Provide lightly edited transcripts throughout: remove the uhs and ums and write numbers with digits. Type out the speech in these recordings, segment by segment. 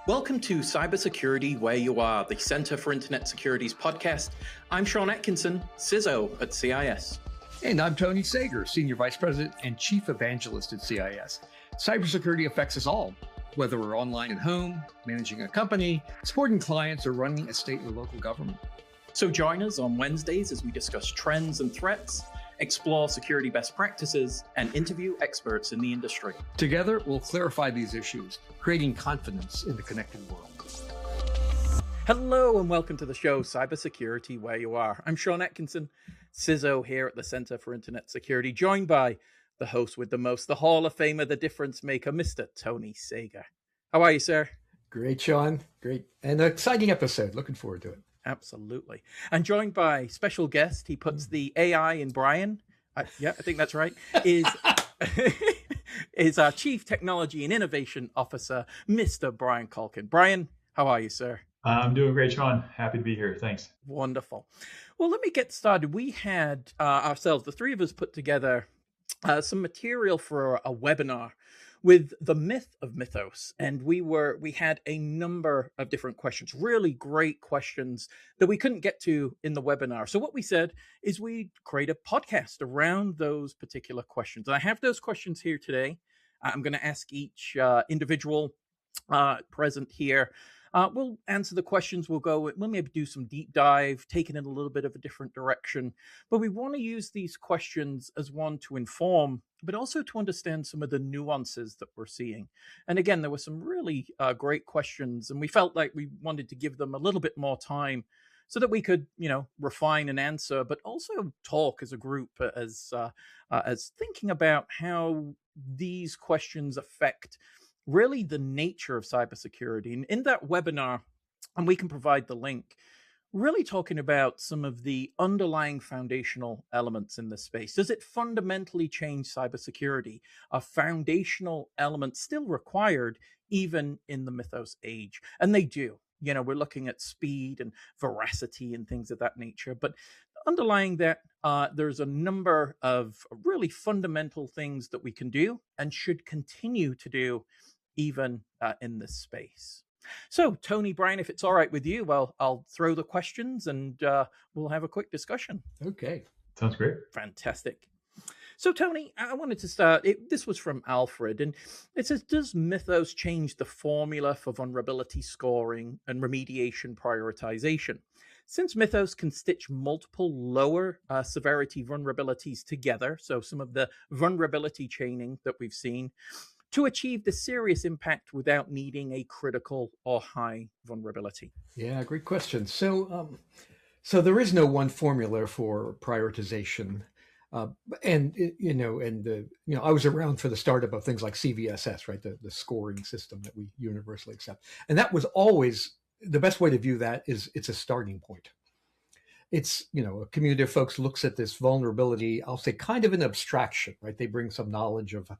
Welcome to Cybersecurity Where You Are, the Center for Internet Security's podcast. I'm Sean Atkinson, CISO at CIS. And I'm Tony Sager, Senior Vice President and Chief Evangelist at CIS. Cybersecurity affects us all, whether we're online at home, managing a company, supporting clients, or running a state or local government. So join us on Wednesdays as we discuss trends and threats, explore security best practices, and interview experts in the industry. Together, we'll clarify these issues, creating confidence in the connected world. Hello and welcome to the show, Cybersecurity Where You Are. I'm Sean Atkinson, CISO here at the Center for Internet Security, joined by the host with the most, the Hall of Famer, the difference maker, Mr. Tony Sager. How are you, sir? Great, Sean. Great. And an exciting episode. Looking forward to it. Absolutely. And joined by special guest, he puts the AI in Brian. I think that's right. Is our Chief Technology and Innovation Officer, Mr. Brian Culkin. Brian, how are you, sir? I'm doing great, Sean. Happy to be here. Thanks. Wonderful. Well, let me get started. We had ourselves, the three of us, put together some material for a webinar with the myth of Mythos. And we had a number of different questions, really great questions that we couldn't get to in the webinar. So what we said is we'd create a podcast around those particular questions. And I have those questions here today. I'm going to ask each individual present here. We'll answer the questions. We'll maybe do some deep dive, taking it a little bit of a different direction. But we want to use these questions as one to inform, but also to understand some of the nuances that we're seeing. And again, there were some really great questions, and we felt like we wanted to give them a little bit more time so that we could, refine and answer, but also talk as a group, as thinking about how these questions affect really the nature of cybersecurity. And in that webinar, and we can provide the link, really talking about some of the underlying foundational elements in this space. Does it fundamentally change cybersecurity? Are foundational elements still required even in the Mythos age? And they do. We're looking at speed and veracity and things of that nature. But underlying that, there's a number of really fundamental things that we can do and should continue to do even in this space. So, Tony, Brian, if it's all right with you, well, I'll throw the questions and we'll have a quick discussion. Okay. Sounds great. Fantastic. So, Tony, I wanted to start. This was from Alfred, and it says, does Mythos change the formula for vulnerability scoring and remediation prioritization? Since Mythos can stitch multiple lower severity vulnerabilities together, so some of the vulnerability chaining that we've seen, to achieve the serious impact without needing a critical or high vulnerability? Yeah, great question. So there is no one formula for prioritization. I was around for the startup of things like CVSS, right? The scoring system that we universally accept. And that was always the best way to view that is it's a starting point. It's, a community of folks looks at this vulnerability, I'll say kind of an abstraction, right? They bring some knowledge of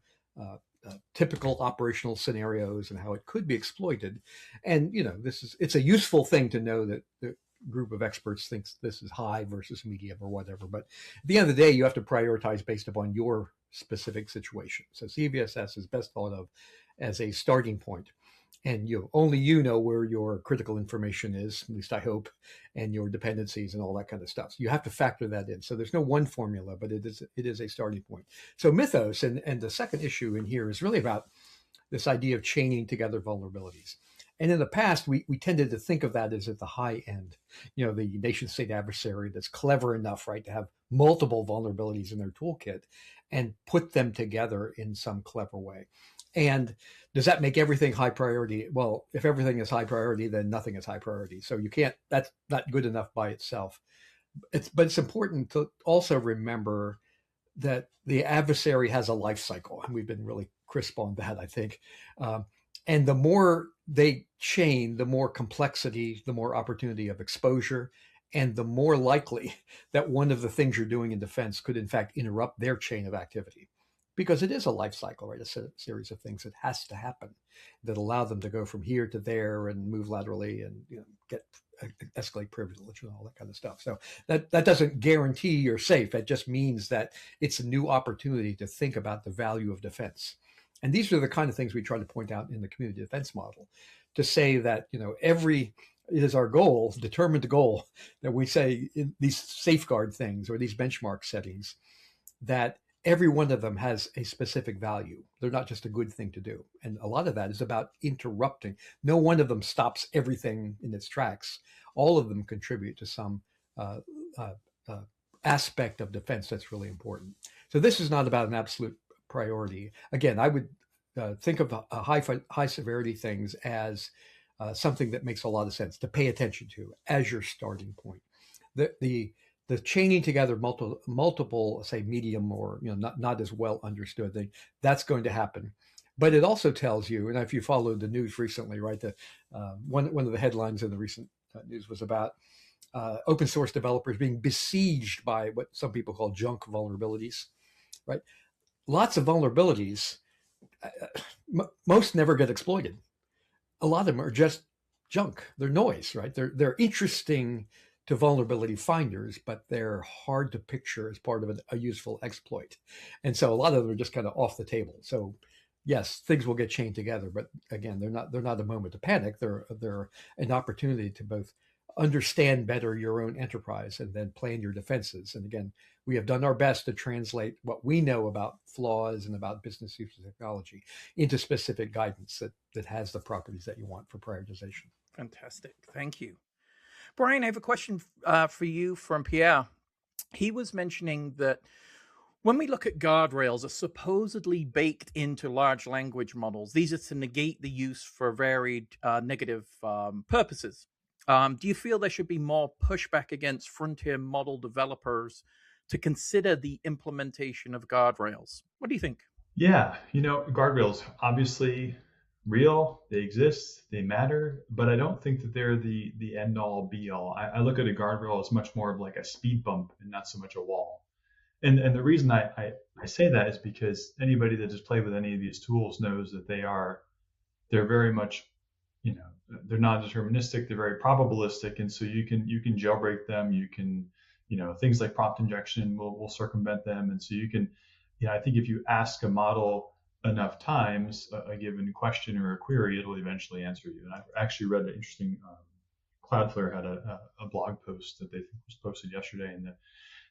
typical operational scenarios and how it could be exploited. And, it's a useful thing to know that the group of experts thinks this is high versus medium or whatever. But at the end of the day, you have to prioritize based upon your specific situation. So CVSS is best thought of as a starting point. And only know where your critical information is, at least I hope, and your dependencies and all that kind of stuff. So you have to factor that in. So there's no one formula, but it is a starting point. So Mythos and the second issue in here is really about this idea of chaining together vulnerabilities. And in the past, we tended to think of that as at the high end, the nation state adversary that's clever enough, right, to have multiple vulnerabilities in their toolkit and put them together in some clever way. And does that make everything high priority? Well, if everything is high priority, then nothing is high priority. So that's not good enough by itself. But it's important to also remember that the adversary has a life cycle. And we've been really crisp on that, I think. And the more they chain, the more complexity, the more opportunity of exposure, and the more likely that one of the things you're doing in defense could in fact interrupt their chain of activity. Because it is a life cycle, right? A series of things that has to happen that allow them to go from here to there and move laterally and get escalate privilege and all that kind of stuff. So that doesn't guarantee you're safe. It just means that it's a new opportunity to think about the value of defense. And these are the kind of things we try to point out in the community defense model, to say that, it is our goal, determined goal, that we say in these safeguard things or these benchmark settings, that every one of them has a specific value. They're not just a good thing to do. And a lot of that is about interrupting. No one of them stops everything in its tracks. All of them contribute to some uh, uh, uh, aspect of defense that's really important. So this is not about an absolute priority. Again, I would think of high severity things as something that makes a lot of sense to pay attention to as your starting point. The chaining together multiple say medium or not as well understood thing, that's going to happen. But it also tells you, and if you followed the news recently, right, that one of the headlines in the recent news was about open source developers being besieged by what some people call junk vulnerabilities, right? Lots of vulnerabilities, most never get exploited. A lot of them are just junk. They're noise, right? They're interesting to vulnerability finders, but they're hard to picture as part of a useful exploit. And so a lot of them are just kind of off the table. So yes, things will get chained together, but again, they're not a moment to panic. They're an opportunity to both understand better your own enterprise and then plan your defenses. And again, we have done our best to translate what we know about flaws and about business use of technology into specific guidance that has the properties that you want for prioritization. Fantastic. Thank you. Brian, I have a question for you from Pierre. He was mentioning that when we look at guardrails are supposedly baked into large language models, these are to negate the use for varied negative purposes. Do you feel there should be more pushback against frontier model developers to consider the implementation of guardrails? What do you think? Yeah, guardrails obviously real, they exist, they matter, but I don't think that they're the end all be all. I look at a guardrail as much more of like a speed bump and not so much a wall. And the reason I say that is because anybody that has played with any of these tools knows that they're very much, they're not deterministic, they're very probabilistic, and so you can jailbreak them, you can, things like prompt injection will circumvent them, and so you can, I think if you ask a model enough times a given question or a query, it'll eventually answer you. And I actually read an interesting Cloudflare had a blog post that they think was posted yesterday, and that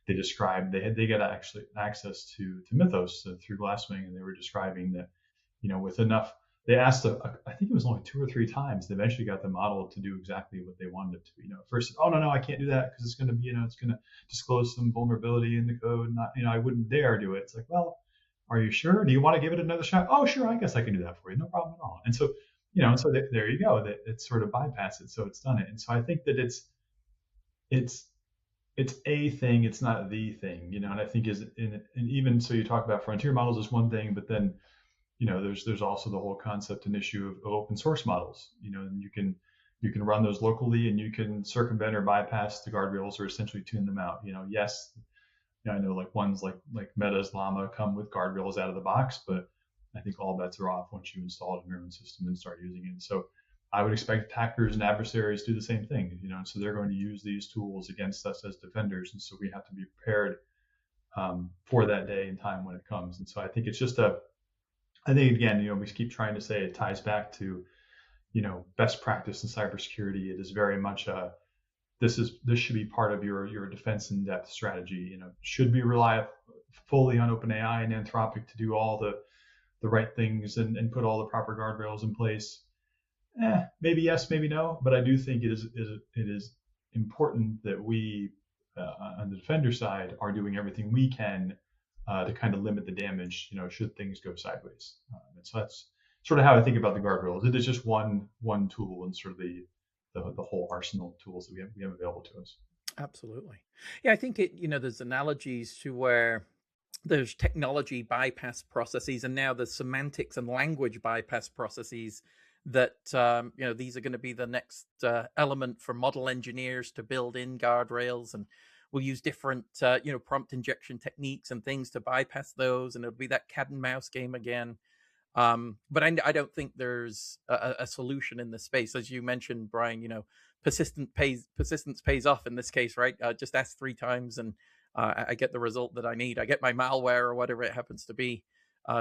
they described they got actually access to Mythos through Glasswing, and they were describing that, with enough, they asked I think it was only 2 or 3 times, they eventually got the model to do exactly what they wanted it to. At first, oh no, I can't do that because it's going to be, it's going to disclose some vulnerability in the code. Not, I wouldn't dare do it. It's like, well, are you sure? Do you want to give it another shot? Oh, sure, I guess I can do that for you, no problem at all. And so, and so there you go. That it sort of bypassed it, so it's done it. And so I think that it's a thing, it's not the thing, and I think and even so, you talk about frontier models is one thing, but then, there's also the whole concept and issue of open source models, and you can run those locally, and you can circumvent or bypass the guardrails or essentially tune them out. Yes, I know like ones like Meta's Llama come with guardrails out of the box, but I think all bets are off once you install it in your own system and start using it. So I would expect attackers and adversaries to do the same thing, and so they're going to use these tools against us as defenders, and so we have to be prepared for that day and time when it comes. And so I think it's just I think again, we keep trying to say it ties back to, best practice in cybersecurity. It is very much this should be part of your defense in depth strategy. Should we rely fully on OpenAI and Anthropic to do all the right things and put all the proper guardrails in place? Maybe yes, maybe no, but I do think it is important that we, on the defender side, are doing everything we can to kind of limit the damage, should things go sideways. And so that's sort of how I think about the guardrails. It is just one tool in sort of the whole arsenal of tools that we have available to us. Absolutely. Yeah, I think there's analogies to where there's technology bypass processes, and now there's semantics and language bypass processes that these are going to be the next element for model engineers to build in guardrails, and we'll use different prompt injection techniques and things to bypass those, and it'll be that cat and mouse game again. But I don't think there's a solution in this space, as you mentioned, Brian. Persistence pays off in this case, right? Just ask 3 times and I get the result that I need. I get my malware or whatever it happens to be.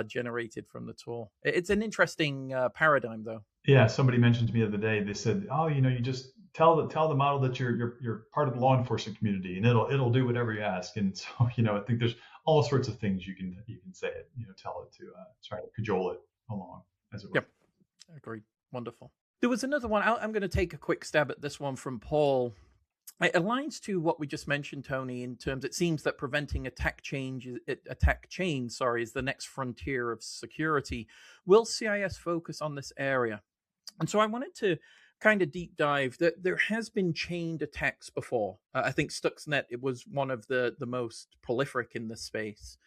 generated from the tool. It's an interesting paradigm, though. Yeah, somebody mentioned to me the other day. They said, "Oh, you just tell the model that you're part of the law enforcement community, and it'll do whatever you ask." And so, I think there's all sorts of things you can say it, tell it to try to cajole it along, as it were. Yep, agreed. Wonderful. There was another one. I'm going to take a quick stab at this one from Paul. It aligns to what we just mentioned, Tony, in terms it seems that preventing attack chains, is the next frontier of security. Will CIS focus on this area? And so I wanted to kind of deep dive that there has been chained attacks before. I think Stuxnet, it was one of the most prolific in this space.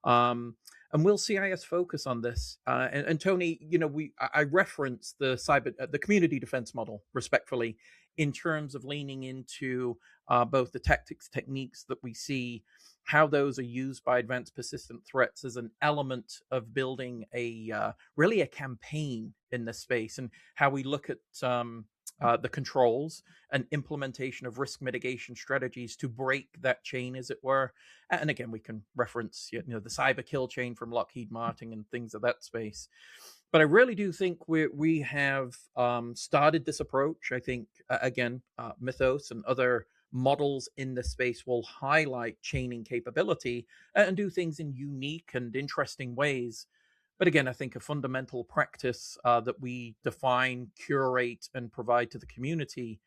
And will CIS focus on this? And Tony, I referenced the community defense model respectfully in terms of leaning into both the tactics, techniques that we see, how those are used by advanced persistent threats as an element of building really a campaign in this space, and how we look at the controls and implementation of risk mitigation strategies to break that chain, as it were. And again, we can reference the cyber kill chain from Lockheed Martin and things of that space. But I really do think we have started this approach. I think, again, Mythos and other models in this space will highlight chaining capability and do things in unique and interesting ways. But again, I think a fundamental practice that we define, curate, and provide to the community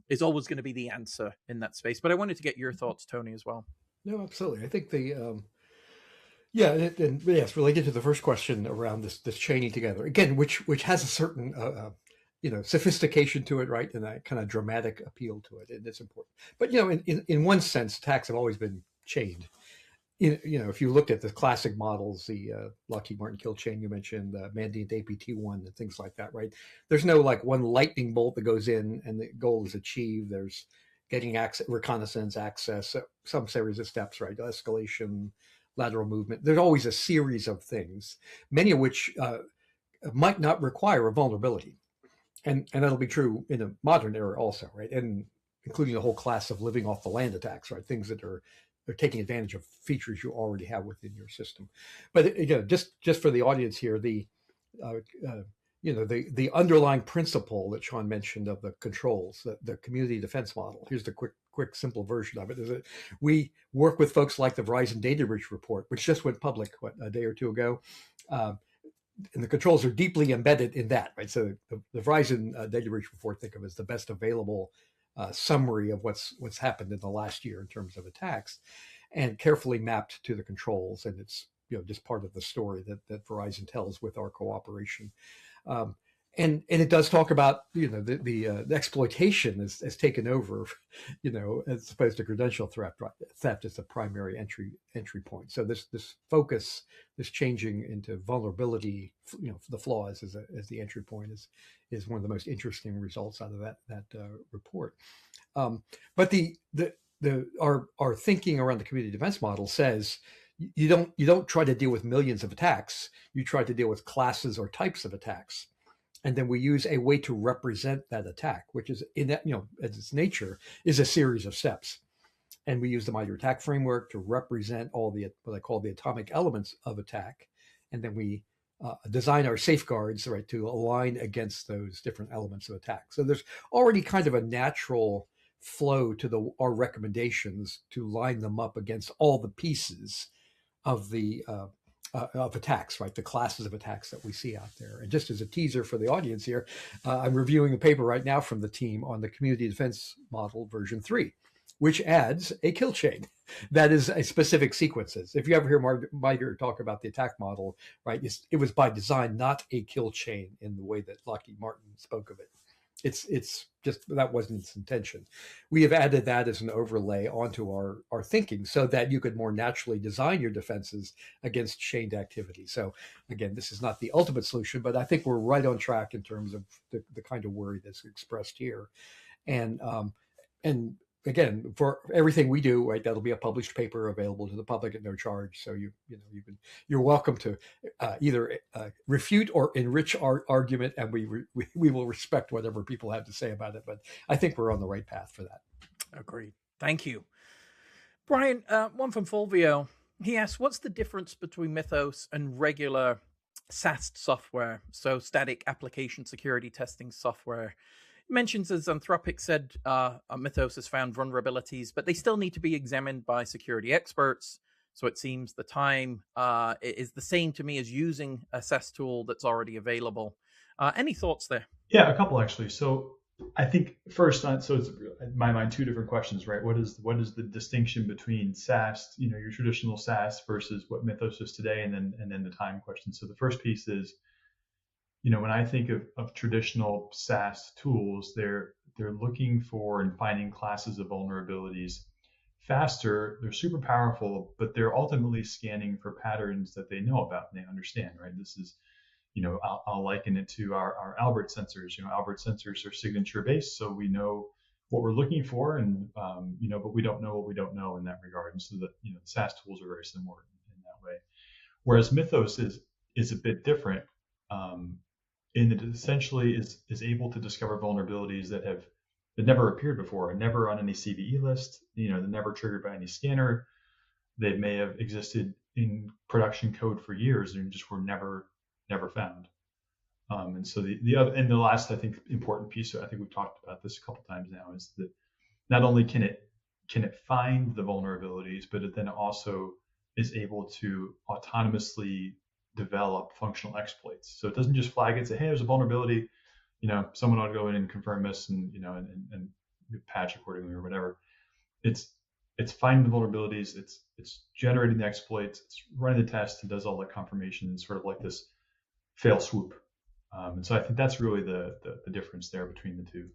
is always going to be the answer in that space. But I wanted to get your thoughts, Tony, as well. No, absolutely. I think and yes, related to the first question around this chaining together again, which has a certain sophistication to it, right, and that kind of dramatic appeal to it, and it's important. But in one sense, attacks have always been chained. If you looked at the classic models, the Lockheed Martin kill chain you mentioned, the Mandiant APT-1 and things like that, right? There's no like one lightning bolt that goes in and the goal is achieved. There's getting access, reconnaissance, access, some series of steps, right? Escalation, lateral movement. There's always a series of things, many of which might not require a vulnerability. And that'll be true in a modern era also, right? And including the whole class of living off the land attacks, right? Things that they're taking advantage of features you already have within your system. But just for the audience here, the underlying principle that Sean mentioned of the controls, the community defense model. Here's the quick, simple version of it: is that we work with folks like the Verizon Data Breach Report, which just went public a day or two ago. And the controls are deeply embedded in that, right? So the Verizon Data Breach Report, think of as the best available summary of what's happened in the last year in terms of attacks, and carefully mapped to the controls. And it's just part of the story that Verizon tells with our cooperation. And it does talk about the exploitation has taken over, as opposed to credential theft is the primary entry point. So this focus, this changing into vulnerability, the flaws as the entry point is one of the most interesting results out of that report. But our thinking around the community defense model says you don't try to deal with millions of attacks. You try to deal with classes or types of attacks. And then we use a way to represent that attack, which is in that, as its nature, is a series of steps. And we use the MITRE ATT&CK framework to represent all what I call the atomic elements of attack. And then we design our safeguards, right, to align against those different elements of attack. So there's already kind of a natural flow to our recommendations to line them up against all the pieces of the of attacks, right? The classes of attacks that we see out there. And just as a teaser for the audience here, I'm reviewing a paper right now from the team on the Community Defense Model version 3, which adds a kill chain that is a specific sequences. If you ever hear MITRE talk about the attack model, right, it was by design not a kill chain in the way that Lockheed Martin spoke of it. It's just that wasn't its intention. We have added that as an overlay onto our thinking so that you could more naturally design your defenses against chained activity. So again, this is not the ultimate solution, but I think we're right on track in terms of the kind of worry that's expressed here. And again, for everything we do, right, that'll be a published paper available to the public at no charge. So you're welcome to either refute or enrich our argument, and we will respect whatever people have to say about it. But I think we're on the right path for that. Agreed. Thank you, Brian. One from Fulvio. He asks, what's the difference between Mythos and regular SAST software, so static application security testing software? It mentions, as Anthropic said, Mythos has found vulnerabilities, but they still need to be examined by security experts. So it seems the time is the same to me as using a SAST tool that's already available. Any thoughts there? Yeah, a couple actually. So I think first, so it's in my mind two different questions, right? What is the distinction between SAST, your traditional SAST versus what Mythos is today, and then the time question. So the first piece is, when I think of traditional SAST tools, they're looking for and finding classes of vulnerabilities faster. They're super powerful, but they're ultimately scanning for patterns that they know about and they understand, right? This is I'll liken it to our Albert sensors. Albert sensors are signature based, so we know what we're looking for, and but we don't know what we don't know in that regard. And so that the SaaS tools are very similar in that way. Whereas Mythos is a bit different, in that it essentially is able to discover vulnerabilities that never appeared before, and never on any CVE list. They're never triggered by any scanner. They may have existed in production code for years and just were never found. And so the other and the last, I think, important piece, I think we've talked about this a couple times now, is that not only can it find the vulnerabilities, but it then also is able to autonomously develop functional exploits. So it doesn't just flag it and say, hey, there's a vulnerability, someone ought to go in and confirm this and and patch accordingly or whatever. It's finding the vulnerabilities, it's generating the exploits, it's running the test, and does all the confirmation, and sort of like this fail swoop. And so I think that's really the difference there between the two.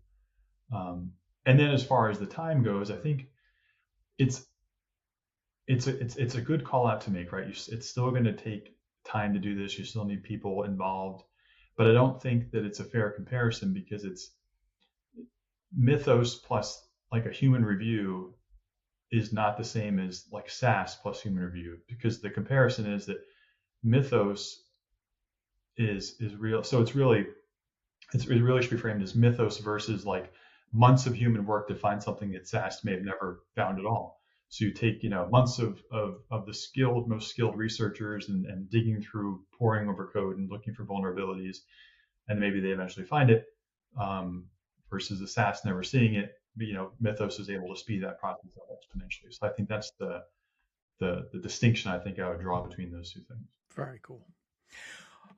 And then as far as the time goes, I think it's a good call out to make, right? It's still going to take time to do this. You still need people involved, but I don't think that it's a fair comparison, because it's Mythos plus like a human review is not the same as like SAST plus human review, because the comparison is that Mythos is real. So it really should be framed as Mythos versus like months of human work to find something that SAST may have never found at all. So you take months of the most skilled researchers and digging through, poring over code and looking for vulnerabilities, and maybe they eventually find it, versus the SAST never seeing it. But, Mythos is able to speed that process up exponentially. So I think that's the distinction I think I would draw between those two things. Very cool.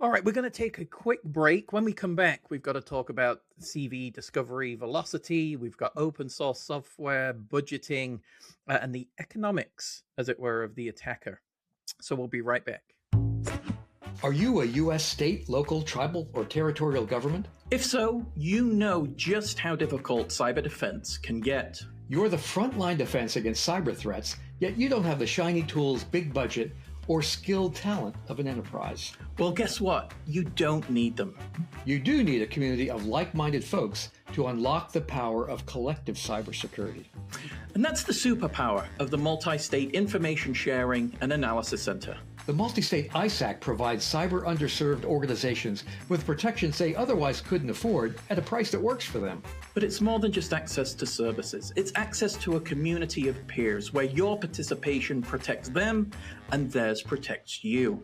All right, we're going to take a quick break. When we come back, we've got to talk about CV discovery velocity. We've got open source software, budgeting, and the economics, as it were, of the attacker. So we'll be right back. Are you a U.S. state, local, tribal, or territorial government? If so, you know just how difficult cyber defense can get. You're the frontline defense against cyber threats, yet you don't have the shiny tools, big budget, or skilled talent of an enterprise. Well, guess what? You don't need them. You do need a community of like-minded folks to unlock the power of collective cybersecurity. And that's the superpower of the Multi-State Information Sharing and Analysis Center. The multi-state ISAC provides cyber underserved organizations with protections they otherwise couldn't afford at a price that works for them. But it's more than just access to services. It's access to a community of peers where your participation protects them and theirs protects you.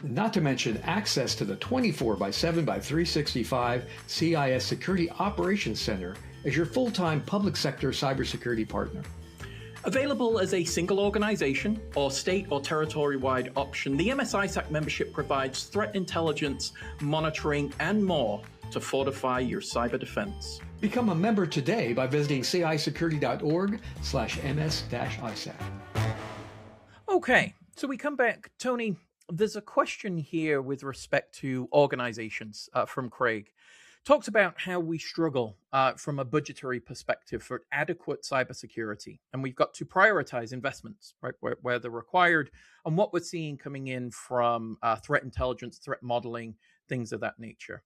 Not to mention access to the 24/7/365 CIS Security Operations Center as your full-time public sector cybersecurity partner. Available as a single organization or state or territory-wide option, the MS ISAC membership provides threat intelligence, monitoring, and more to fortify your cyber defense. Become a member today by visiting cisecurity.org/ms-ISAC. Okay, so we come back. Tony, there's a question here with respect to organizations from Craig. Talks about how we struggle from a budgetary perspective for adequate cybersecurity. And we've got to prioritize investments, right, where they're required, and what we're seeing coming in from threat intelligence, threat modeling, things of that nature.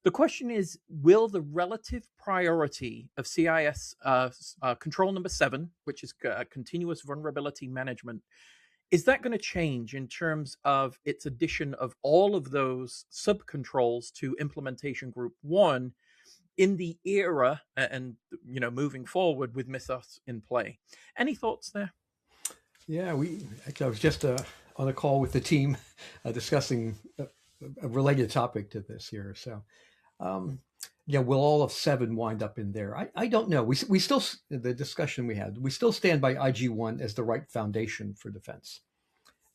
The question is, will the relative priority of CIS control number 7, which is continuous vulnerability management, is that going to change in terms of its addition of all of those sub-controls to implementation group 1 in the era and moving forward with Mythos in play? Any thoughts there? Yeah, actually, I was just on a call with the team discussing a related topic to this here. So, um, yeah, will all of 7 wind up in there? I don't know. We still, the discussion we had, we still stand by IG1 as the right foundation for defense.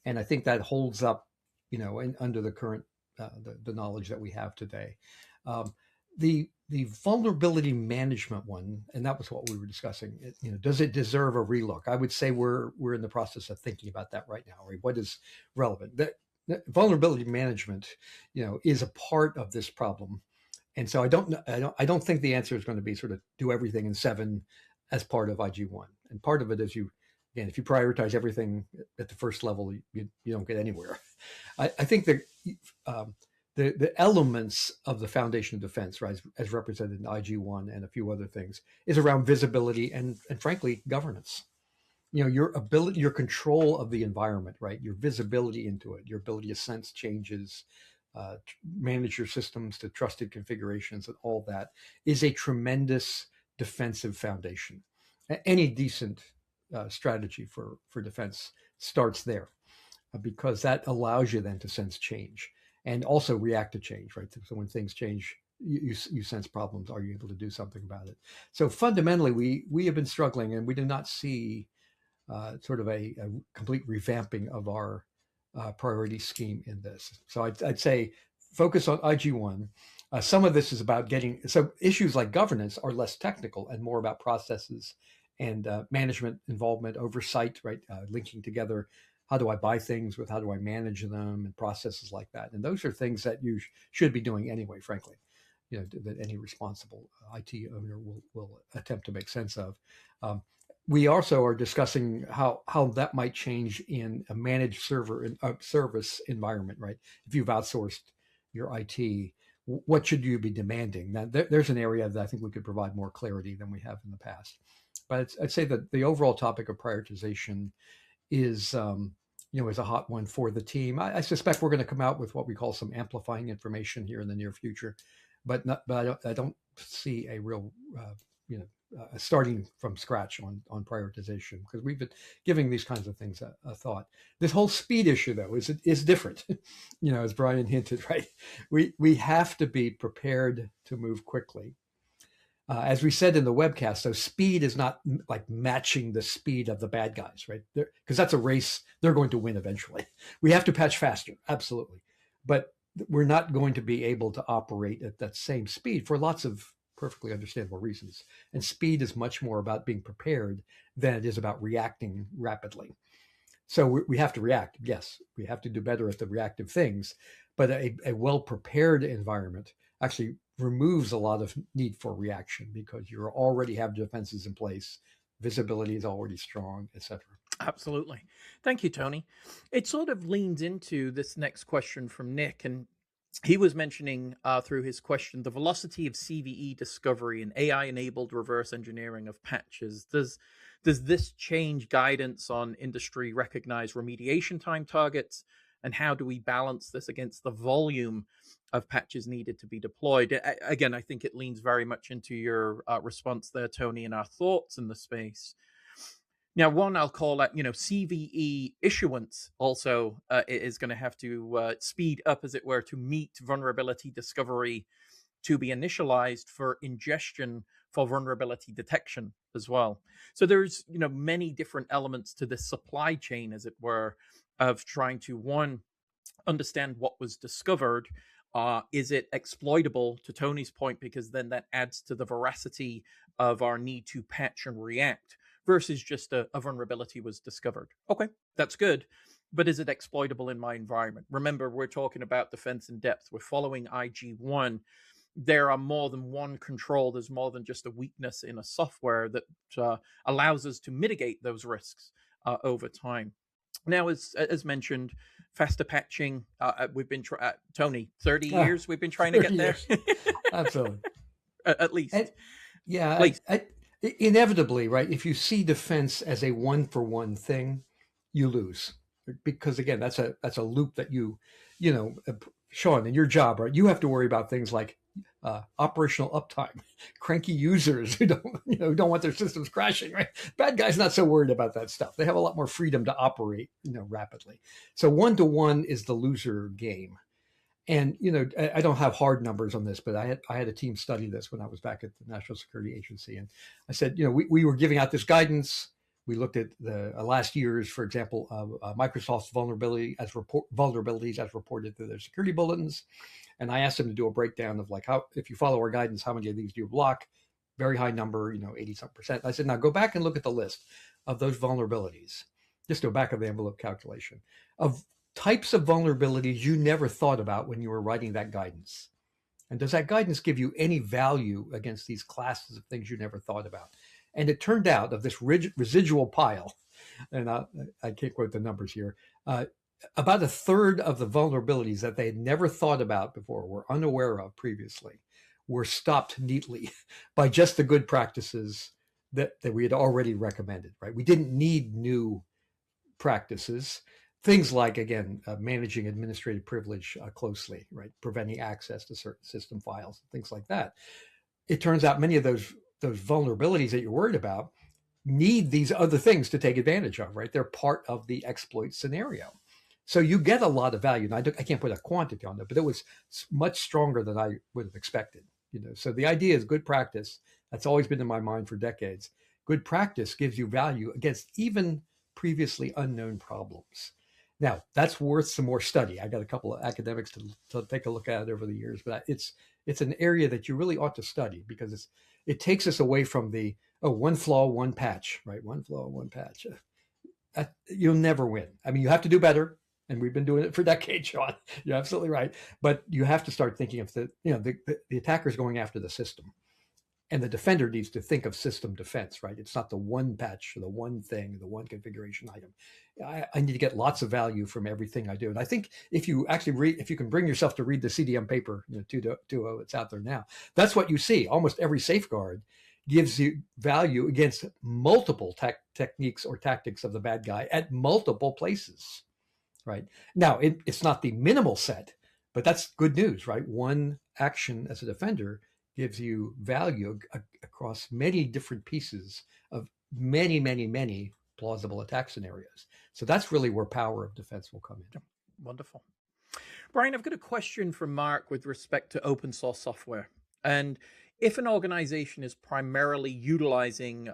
And I think that holds up, under the current, the knowledge that we have today. Um, the vulnerability management one, and that was what we were discussing. Does it deserve a relook? I would say we're in the process of thinking about that right now. Right? What is relevant? That vulnerability management, is a part of this problem, and so I don't think the answer is going to be sort of do everything in 7 as part of IG1. And part of it is again, if you prioritize everything at the first level, you don't get anywhere. I think that um, the elements of the foundation of defense, right, as represented in IG1 and a few other things, is around visibility and frankly governance. Your ability, your control of the environment, right, your visibility into it, your ability to sense changes, manage your systems to trusted configurations, and all that is a tremendous defensive foundation. Any decent strategy for defense starts there, because that allows you then to sense change and also react to change, right? So when things change, you sense problems. Are you able to do something about it? So fundamentally, we have been struggling, and we do not see sort of a complete revamping of our priority scheme in this. So I'd say focus on IG1. Some of this is about so issues like governance are less technical and more about processes and management involvement, oversight, right? Linking together how do I buy things with how do I manage them and processes like that. And those are things that you should be doing anyway, frankly, that any responsible IT owner will attempt to make sense of. Um, we also are discussing how that might change in a managed service environment, right? If you've outsourced your IT, what should you be demanding? Now, there's an area that I think we could provide more clarity than we have in the past. But I'd say that the overall topic of prioritization is, is a hot one for the team. I suspect we're going to come out with what we call some amplifying information here in the near future, but I don't see a real, starting from scratch on prioritization, because we've been giving these kinds of things a thought. This whole speed issue, though, is different. As Brian hinted, right? We have to be prepared to move quickly. As we said in the webcast, so speed is not like matching the speed of the bad guys, right? Because that's a race. They're going to win eventually. We have to patch faster, absolutely. But we're not going to be able to operate at that same speed for lots of perfectly understandable reasons. And speed is much more about being prepared than it is about reacting rapidly. So we have to react. Yes, we have to do better at the reactive things. But a well-prepared environment actually removes a lot of need for reaction, because you already have defenses in place, visibility is already strong, etc. Absolutely. Thank you, Tony. It sort of leans into this next question from Nick, and he was mentioning through his question the velocity of CVE discovery and AI-enabled reverse engineering of patches. Does this change guidance on industry recognized remediation time targets? And how do we balance this against the volume of patches needed to be deployed? Again, I think it leans very much into your response there, Tony, and our thoughts in the space. Now, one I'll call that, CVE issuance also is going to have to speed up, as it were, to meet vulnerability discovery to be initialized for ingestion for vulnerability detection as well. So there's, many different elements to this supply chain, as it were, of trying to, one, understand what was discovered. Is it exploitable, to Tony's point, because then that adds to the veracity of our need to patch and react, versus just a vulnerability was discovered. Okay, that's good. But is it exploitable in my environment? Remember, we're talking about defense in depth. We're following IG1. There are more than one control. There's more than just a weakness in a software that allows us to mitigate those risks over time. Now, as mentioned, faster patching. We've been Tony, 30 years we've been trying to get there. Absolutely. At least. And, yeah, inevitably, right? If you see defense as a one-for-one thing, you lose, because again, that's a loop that Sean, in your job, right? You have to worry about things like operational uptime, cranky users who don't want their systems crashing. Right? Bad guys not so worried about that stuff. They have a lot more freedom to operate rapidly. So 1-to-1 is the loser game. And I don't have hard numbers on this, but I had a team study this when I was back at the National Security Agency, and I said, we were giving out this guidance. We looked at the last year's, for example, Microsoft's vulnerabilities as reported through their security bulletins, and I asked them to do a breakdown of like how, if you follow our guidance, how many of these do you block? Very high number, 80-some%. I said, now go back and look at the list of those vulnerabilities. Just do a back of the envelope calculation of types of vulnerabilities you never thought about when you were writing that guidance. And does that guidance give you any value against these classes of things you never thought about? And it turned out of this residual pile, and I can't quote the numbers here, about a third of the vulnerabilities that they had never thought about before, were unaware of previously, were stopped neatly by just the good practices that we had already recommended, right? We didn't need new practices. Things like, again, managing administrative privilege closely, right? Preventing access to certain system files, things like that. It turns out many of those vulnerabilities that you're worried about need these other things to take advantage of, right? They're part of the exploit scenario. So you get a lot of value. And I can't put a quantity on it, but it was much stronger than I would have expected. So the idea is good practice. That's always been in my mind for decades. Good practice gives you value against even previously unknown problems. Now, that's worth some more study. I got a couple of academics to take a look at it over the years, but it's an area that you really ought to study because it takes us away from the one flaw, one patch, right? One flaw, one patch. You'll never win. I mean, you have to do better, and we've been doing it for decades, Sean. You're absolutely right. But you have to start thinking of the attacker's going after the system. And the defender needs to think of system defense, right? It's not the one patch or the one thing, the one configuration item. I need to get lots of value from everything I do. And I think if you actually if you can bring yourself to read the CDM paper, 2.0, it's out there now, that's what you see. Almost every safeguard gives you value against multiple techniques or tactics of the bad guy at multiple places, right? Now, it's not the minimal set, but that's good news, right? One action as a defender gives you value across many different pieces of many, many, many plausible attack scenarios. So that's really where power of defense will come in. Wonderful. Brian, I've got a question from Mark with respect to open source software. And if an organization is primarily utilizing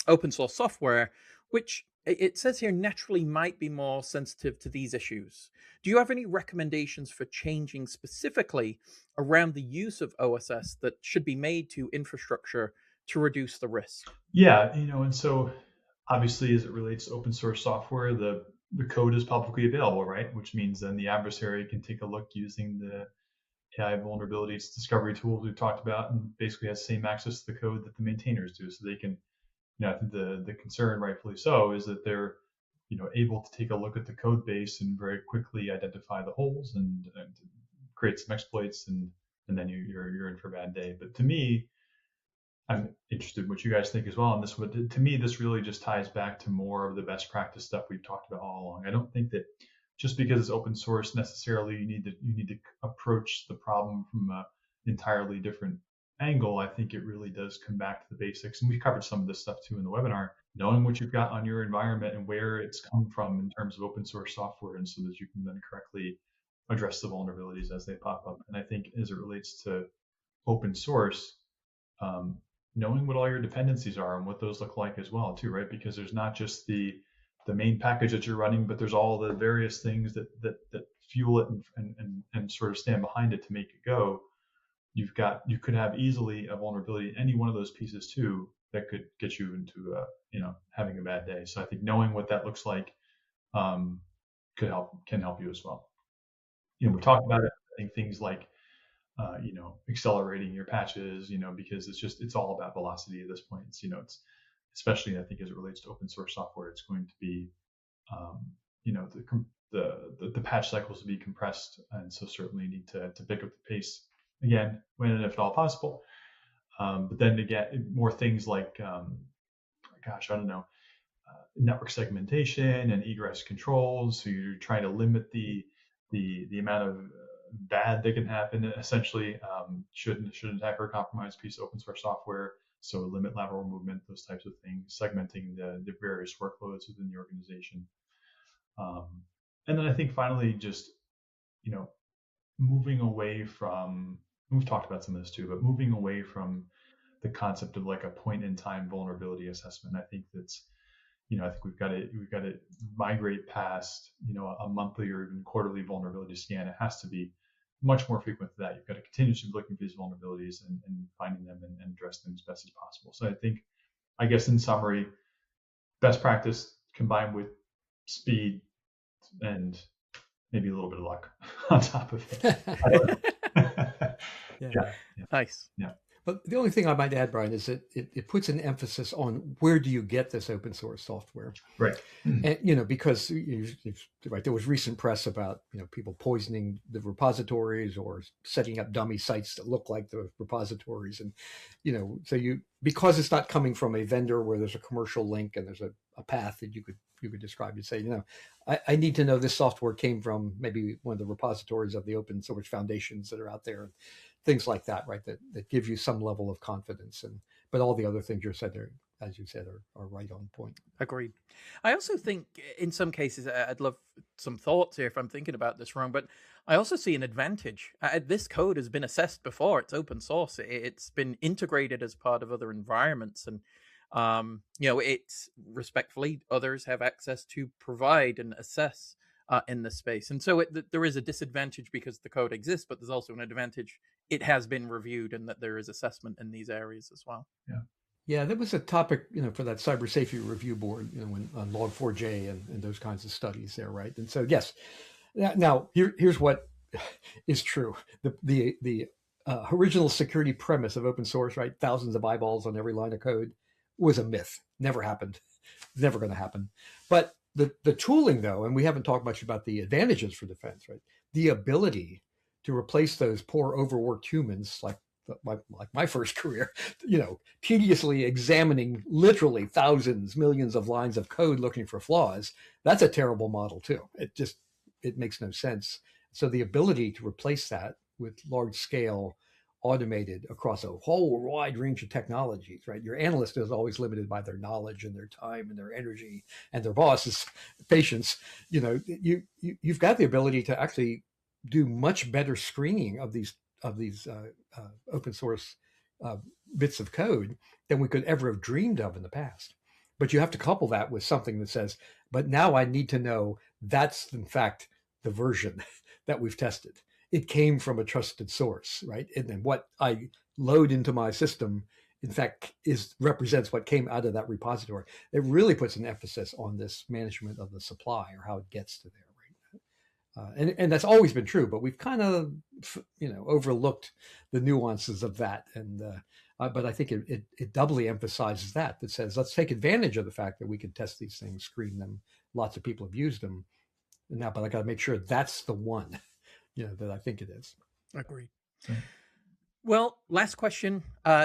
open source software, which it says here naturally might be more sensitive to these issues, do you have any recommendations for changing specifically around the use of OSS that should be made to infrastructure to reduce the risk? Yeah, and so obviously as it relates to open source software, the code is publicly available, right? Which means then the adversary can take a look using the AI vulnerabilities discovery tools we've talked about and basically has the same access to the code that the maintainers do. So they can, I think the concern, rightfully so, is that they're able to take a look at the code base and very quickly identify the holes and create some exploits, and then you're in for a bad day. But to me, I'm interested in what you guys think as well on this. But to me, this really just ties back to more of the best practice stuff we've talked about all along. I don't think that just because it's open source necessarily you need to approach the problem from an entirely different angle. I think it really does come back to the basics, and we covered some of this stuff too in the webinar. Knowing what you've got on your environment and where it's come from in terms of open source software, and so that you can then correctly address the vulnerabilities as they pop up. And I think as it relates to open source, knowing what all your dependencies are and what those look like as well too, right? Because there's not just the main package that you're running, but there's all the various things that fuel it and sort of stand behind it to make it go. You could have easily a vulnerability in any one of those pieces too that could get you into having a bad day. So I think knowing what that looks like can help you as well. We talked about it. I think things like accelerating your patches, because it's all about velocity at this point. It's especially I think as it relates to open source software, it's going to be the patch cycles to be compressed, and so certainly you need to pick up the pace again when and if at all possible. But then to get more things like network segmentation and egress controls. So you're trying to limit the amount of bad that can happen. Essentially, should attack or compromise a piece of open source software. So limit lateral movement, those types of things, segmenting the various workloads within the organization. And then I think finally, just, moving away from, we've talked about some of this too, but moving away from the concept of like a point in time vulnerability assessment. I think that's, I think we've got to migrate past, a monthly or even quarterly vulnerability scan. It has to be much more frequent than that. You've got to continuously be looking for these vulnerabilities and finding them and address them as best as possible. So I think, I guess in summary, best practice combined with speed and maybe a little bit of luck on top of it. I don't know. Yeah. Nice. Yeah. But the only thing I might add, Brian, is that it puts an emphasis on where do you get this open source software, Right? And because right, there was recent press about people poisoning the repositories or setting up dummy sites that look like the repositories, and so because it's not coming from a vendor where there's a commercial link and there's a path that you could describe. You say, I need to know this software came from maybe one of the repositories of the open source foundations that are out there. Things like that, right? That give you some level of confidence, but all the other things you said there, as you said, are right on point. Agreed. I also think in some cases, I'd love some thoughts here if I'm thinking about this wrong, but I also see an advantage. This code has been assessed before. It's open source. It's been integrated as part of other environments, and it's respectfully others have access to provide and assess in this space. And so there is a disadvantage because the code exists, but there's also an advantage. It has been reviewed and that there is assessment in these areas as well. Yeah, that was a topic, for that cyber safety review board, when on Log4j and those kinds of studies there, right? And so, yes. Now, here's what is true. The original security premise of open source, right? Thousands of eyeballs on every line of code was a myth. Never happened. Never going to happen. But the tooling, though, and we haven't talked much about the advantages for defense, right? The ability to replace those poor, overworked humans, like my first career, tediously examining literally thousands, millions of lines of code looking for flaws. That's a terrible model too. It makes no sense. So the ability to replace that with large scale automated across a whole wide range of technologies, right? Your analyst is always limited by their knowledge and their time and their energy and their boss's patience. You've got the ability to actually do much better screening of these open source bits of code than we could ever have dreamed of in the past. But you have to couple that with something that says, but now I need to know that's in fact the version that we've tested. It came from a trusted source, right? And then what I load into my system, in fact, represents what came out of that repository. It really puts an emphasis on this management of the supply or how it gets to there, right? And that's always been true, but we've kind of overlooked the nuances of that. And but I think it doubly emphasizes that says let's take advantage of the fact that we can test these things, screen them. Lots of people have used them now, but I got to make sure that's the one. That I think it is. Agreed. Well, last question.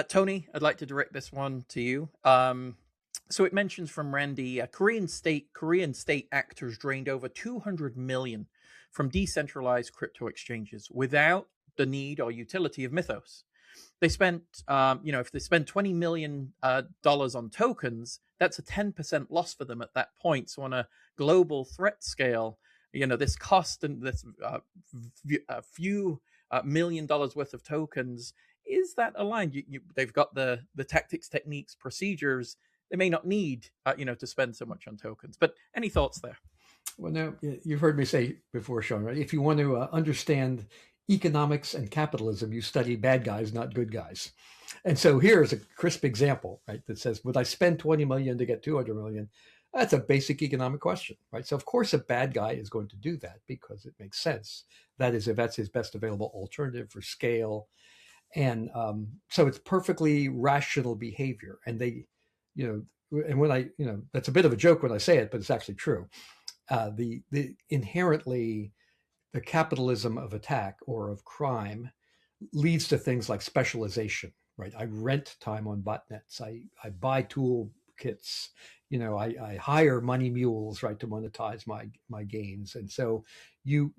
Tony, I'd like to direct this one to you. So it mentions from Randy, Korean state actors drained over 200 million from decentralized crypto exchanges without the need or utility of Mythos. They spent, if they spend $20 million on tokens, that's a 10% loss for them at that point. So on a global threat scale, this cost and this few $1 million worth of tokens, is that aligned? They've got the tactics, techniques, procedures. They may not need, to spend so much on tokens. But any thoughts there? Well, now you've heard me say before, Sean, right? If you want to understand economics and capitalism, you study bad guys, not good guys. And so here is a crisp example, right? That says, would I spend 20 million to get 200 million? That's a basic economic question, right? So of course a bad guy is going to do that because it makes sense. That is, if that's his best available alternative for scale. And so it's perfectly rational behavior. And they, and when I, that's a bit of a joke when I say it, but it's actually true. The inherently the capitalism of attack or of crime leads to things like specialization, right? I rent time on botnets. I buy tool kits. I hire money mules, right, to monetize my gains. And so, you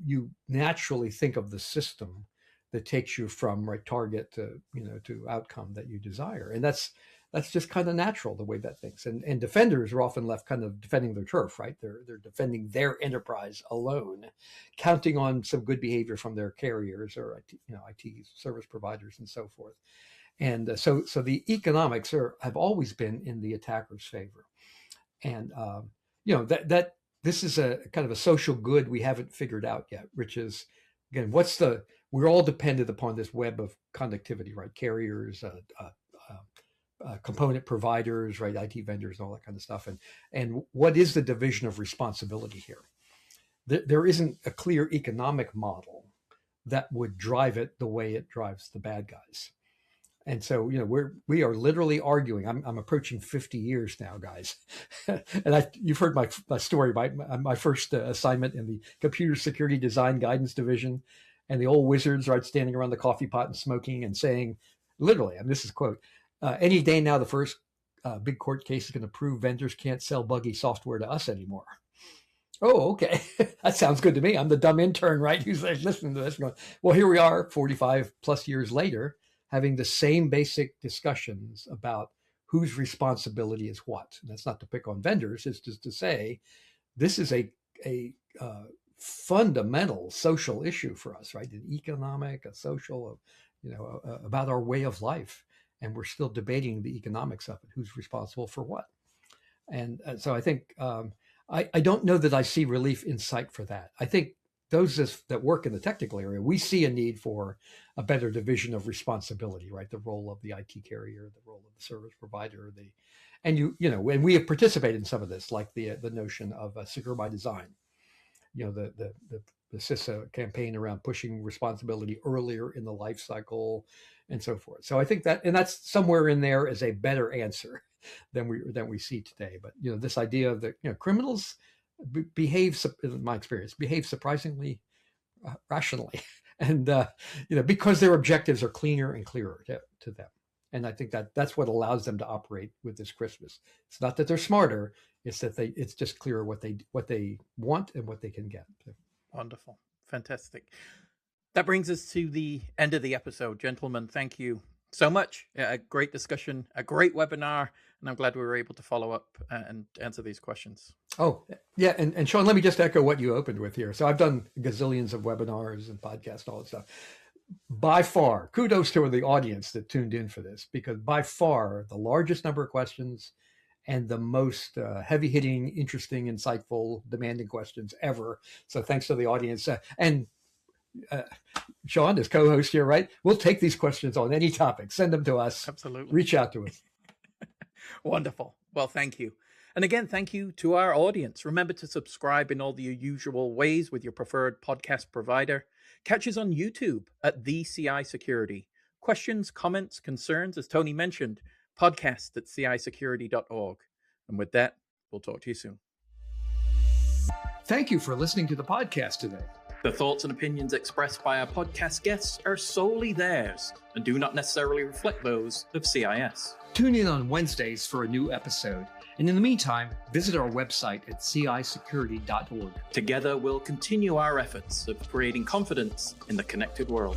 naturally think of the system that takes you from target to to outcome that you desire, and that's just kind of natural, the way that thinks. And defenders are often left kind of defending their turf, right? They're defending their enterprise alone, counting on some good behavior from their carriers or IT service providers and so forth. And so the economics have always been in the attacker's favor, and that this is a kind of a social good we haven't figured out yet, which is, again, we're all dependent upon this web of conductivity, right? Carriers, component providers, right? IT vendors and all that kind of stuff. And what is the division of responsibility here? There isn't a clear economic model that would drive it the way it drives the bad guys. And so, we are literally arguing. I'm approaching 50 years now, guys. And you've heard my story, my first assignment in the Computer Security Design Guidance Division, and the old wizards, right, standing around the coffee pot and smoking and saying, literally, and this is quote, any day now, the first big court case is going to prove vendors can't sell buggy software to us anymore. Oh, okay. That sounds good to me. I'm the dumb intern, right? Who's like listening to this going, well, here we are 45 plus years later, having the same basic discussions about whose responsibility is what. And that's not to pick on vendors. It's just to say, this is a fundamental social issue for us, right? An economic, a social, about our way of life. And we're still debating the economics of it, who's responsible for what. And so I think, I don't know that I see relief in sight for that. I think those that work in the technical area, we see a need for a better division of responsibility, right? The role of the IT carrier, the role of the service provider, and we have participated in some of this, like the notion of secure by design, the CISA campaign around pushing responsibility earlier in the life cycle and so forth. So I think that's somewhere in there as a better answer than we see today. But this idea of criminals behave, in my experience, behave surprisingly rationally, and because their objectives are cleaner and clearer to them. And I think that's what allows them to operate with this Christmas. It's not that they're smarter; it's that it's just clearer what they want and what they can get. Wonderful, fantastic. That brings us to the end of the episode, gentlemen. Thank you so much. A great discussion, a great webinar, and I'm glad we were able to follow up and answer these questions. Oh, yeah. And Sean, let me just echo what you opened with here. So I've done gazillions of webinars and podcasts and all that stuff. By far, kudos to the audience that tuned in for this, because by far the largest number of questions and the most heavy-hitting, interesting, insightful, demanding questions ever. So thanks to the audience. And Sean, as co-host here, right? We'll take these questions on any topic. Send them to us. Absolutely. Reach out to us. Wonderful. Well, thank you. And again, thank you to our audience. Remember to subscribe in all the usual ways with your preferred podcast provider. Catch us on YouTube at the CI Security. Questions, comments, concerns, as Tony mentioned, podcast at cisecurity.org. And with that, we'll talk to you soon. Thank you for listening to the podcast today. The thoughts and opinions expressed by our podcast guests are solely theirs and do not necessarily reflect those of CIS. Tune in on Wednesdays for a new episode. And in the meantime, visit our website at cisecurity.org. Together, we'll continue our efforts of creating confidence in the connected world.